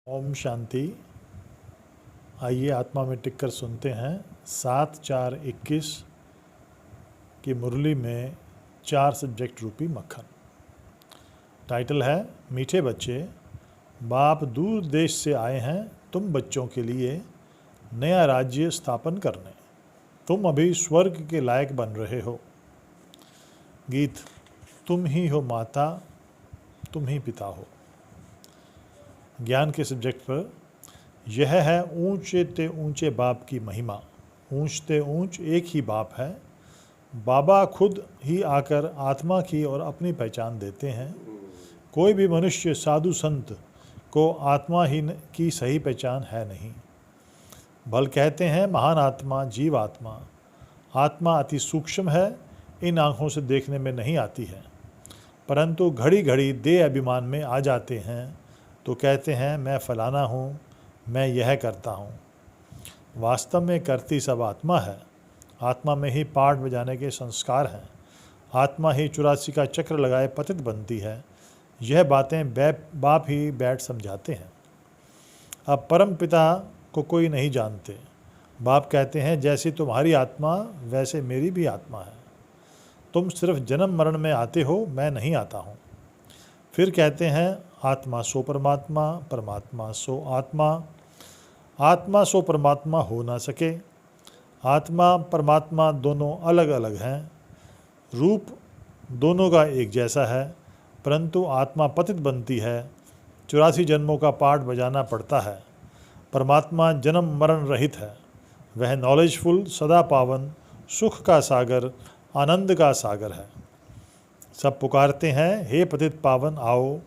ओम शांति। आइए आत्मा में टिककर सुनते हैं 7/4/21 की मुरली में 4 सब्जेक्ट रूपी मक्खन। टाइटल है मीठे बच्चे, बाप दूर देश से आए हैं तुम बच्चों के लिए नया राज्य स्थापन करने। तुम अभी स्वर्ग के लायक बन रहे हो। गीत। तुम ही हो माता, तुम ही पिता हो। ज्ञान के सब्जेक्ट पर यह है ऊंचे ते ऊंचे बाप की महिमा। ऊंच ते ऊंच एक ही बाप है। बाबा खुद ही आकर आत्मा की और अपनी पहचान देते हैं। कोई भी मनुष्य साधु संत को आत्मा ही की सही पहचान है नहीं। भल कहते हैं महान आत्मा जीव आत्मा। आत्मा अति सूक्ष्म है, इन आँखों से देखने में नहीं आती है, परंतु घड़ी घड़ी देह अभिमान में आ जाते हैं तो कहते हैं मैं फलाना हूँ, मैं यह करता हूँ। वास्तव में करती सब आत्मा है। आत्मा में ही पाठ बजाने के संस्कार हैं। आत्मा ही 84 का चक्र लगाए पतित बनती है। यह बातें बाप ही बैठ समझाते हैं। अब परम पिता को कोई नहीं जानते। बाप कहते हैं जैसी तुम्हारी आत्मा वैसे मेरी भी आत्मा है। तुम सिर्फ जन्म मरण में आते हो, मैं नहीं आता हूँ। फिर कहते हैं आत्मा सो परमात्मा, परमात्मा सो आत्मा। आत्मा सो परमात्मा हो ना सके। आत्मा परमात्मा दोनों अलग अलग हैं। रूप दोनों का एक जैसा है, परंतु आत्मा पतित बनती है। 84 जन्मों का पाठ बजाना पड़ता है। परमात्मा जन्म मरण रहित है। वह नॉलेजफुल, सदा पावन, सुख का सागर, आनंद का सागर है। सब पुकारते हैं हे पतित पावन आओ।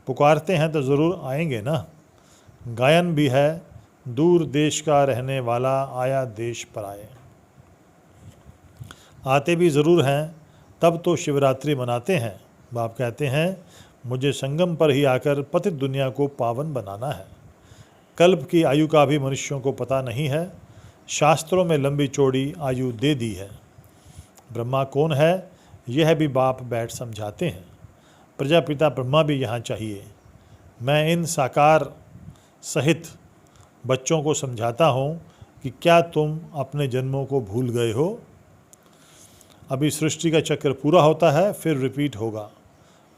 पुकारते हैं तो ज़रूर आएंगे ना। गायन भी है दूर देश का रहने वाला आया देश पर आए। आते भी ज़रूर हैं, तब तो शिवरात्रि मनाते हैं। बाप कहते हैं मुझे संगम पर ही आकर पतित दुनिया को पावन बनाना है। कल्प की आयु का भी मनुष्यों को पता नहीं है। शास्त्रों में लंबी चौड़ी आयु दे दी है। ब्रह्मा कौन है यह भी बाप बैठ समझाते हैं। प्रजापिता ब्रह्मा भी यहाँ चाहिए। मैं इन साकार सहित बच्चों को समझाता हूँ कि क्या तुम अपने जन्मों को भूल गए हो। अभी सृष्टि का चक्र पूरा होता है, फिर रिपीट होगा।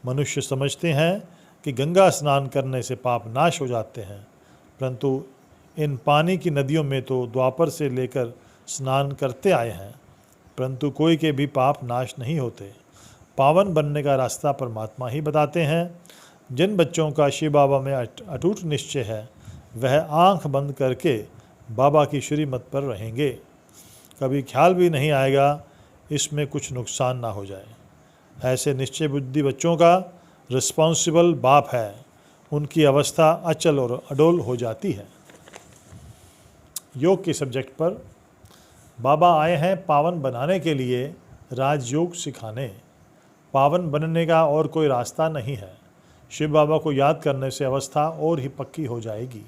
मनुष्य समझते हैं कि गंगा स्नान करने से पाप नाश हो जाते हैं, परंतु इन पानी की नदियों में तो द्वापर से लेकर स्नान करते आए हैं, परंतु कोई के भी पाप नाश नहीं होते। पावन बनने का रास्ता परमात्मा ही बताते हैं। जिन बच्चों का शिव बाबा में अटूट निश्चय है वह आंख बंद करके बाबा की श्रीमत पर रहेंगे। कभी ख्याल भी नहीं आएगा इसमें कुछ नुकसान ना हो जाए। ऐसे निश्चय बुद्धि बच्चों का रिस्पॉन्सिबल बाप है। उनकी अवस्था अचल और अडोल हो जाती है। योग के सब्जेक्ट पर बाबा आए हैं पावन बनाने के लिए, राजयोग सिखाने। पावन बनने का और कोई रास्ता नहीं है। शिव बाबा को याद करने से अवस्था और ही पक्की हो जाएगी।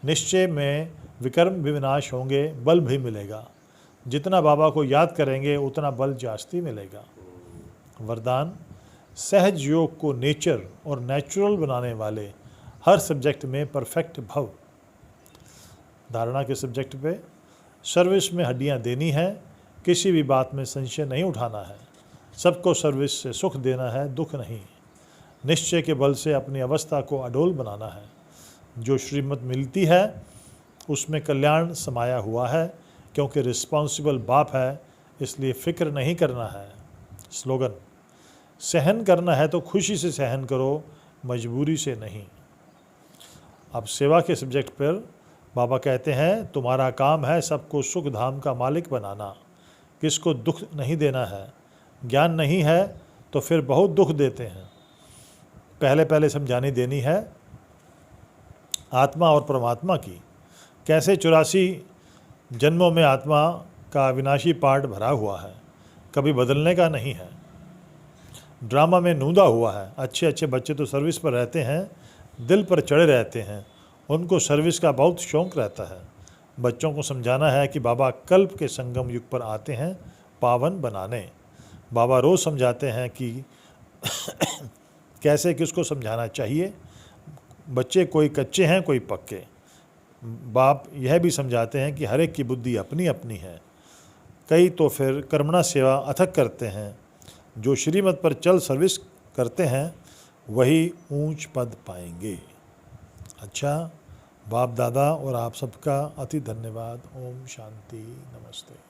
निश्चय में विकर्म भी विनाश होंगे, बल भी मिलेगा। जितना बाबा को याद करेंगे उतना बल जास्ती मिलेगा। वरदान। सहज योग को नेचर और नेचुरल बनाने वाले हर सब्जेक्ट में परफेक्ट भव। धारणा के सब्जेक्ट पे सर्विस में हड्डियां देनी है, किसी भी बात में संशय नहीं उठाना है। सबको सर्विस से सुख देना है, दुख नहीं। निश्चय के बल से अपनी अवस्था को अडोल बनाना है। जो श्रीमत मिलती है उसमें कल्याण समाया हुआ है, क्योंकि रिस्पॉन्सिबल बाप है, इसलिए फ़िक्र नहीं करना है। स्लोगन। सहन करना है तो खुशी से सहन करो, मजबूरी से नहीं। अब सेवा के सब्जेक्ट पर बाबा कहते हैं तुम्हारा काम है सबको सुख धाम का मालिक बनाना, किसको दुख नहीं देना है। ज्ञान नहीं है तो फिर बहुत दुख देते हैं। पहले पहले समझानी देनी है आत्मा और परमात्मा की। कैसे 84 जन्मों में आत्मा का अविनाशी पार्ट भरा हुआ है, कभी बदलने का नहीं है। ड्रामा में नूंदा हुआ है। अच्छे अच्छे बच्चे तो सर्विस पर रहते हैं, दिल पर चढ़े रहते हैं, उनको सर्विस का बहुत शौक़ रहता है। बच्चों को समझाना है कि बाबा कल्प के संगम युग पर आते हैं पावन बनाने। बाबा रोज़ समझाते हैं कि कैसे किसको समझाना चाहिए। बच्चे कोई कच्चे हैं कोई पक्के। बाप यह भी समझाते हैं कि हर एक की बुद्धि अपनी अपनी है। कई तो फिर कर्मणा सेवा अथक करते हैं। जो श्रीमत पर चल सर्विस करते हैं वही ऊंच पद पाएंगे। अच्छा, बाप दादा और आप सबका अति धन्यवाद। ओम शांति, नमस्ते।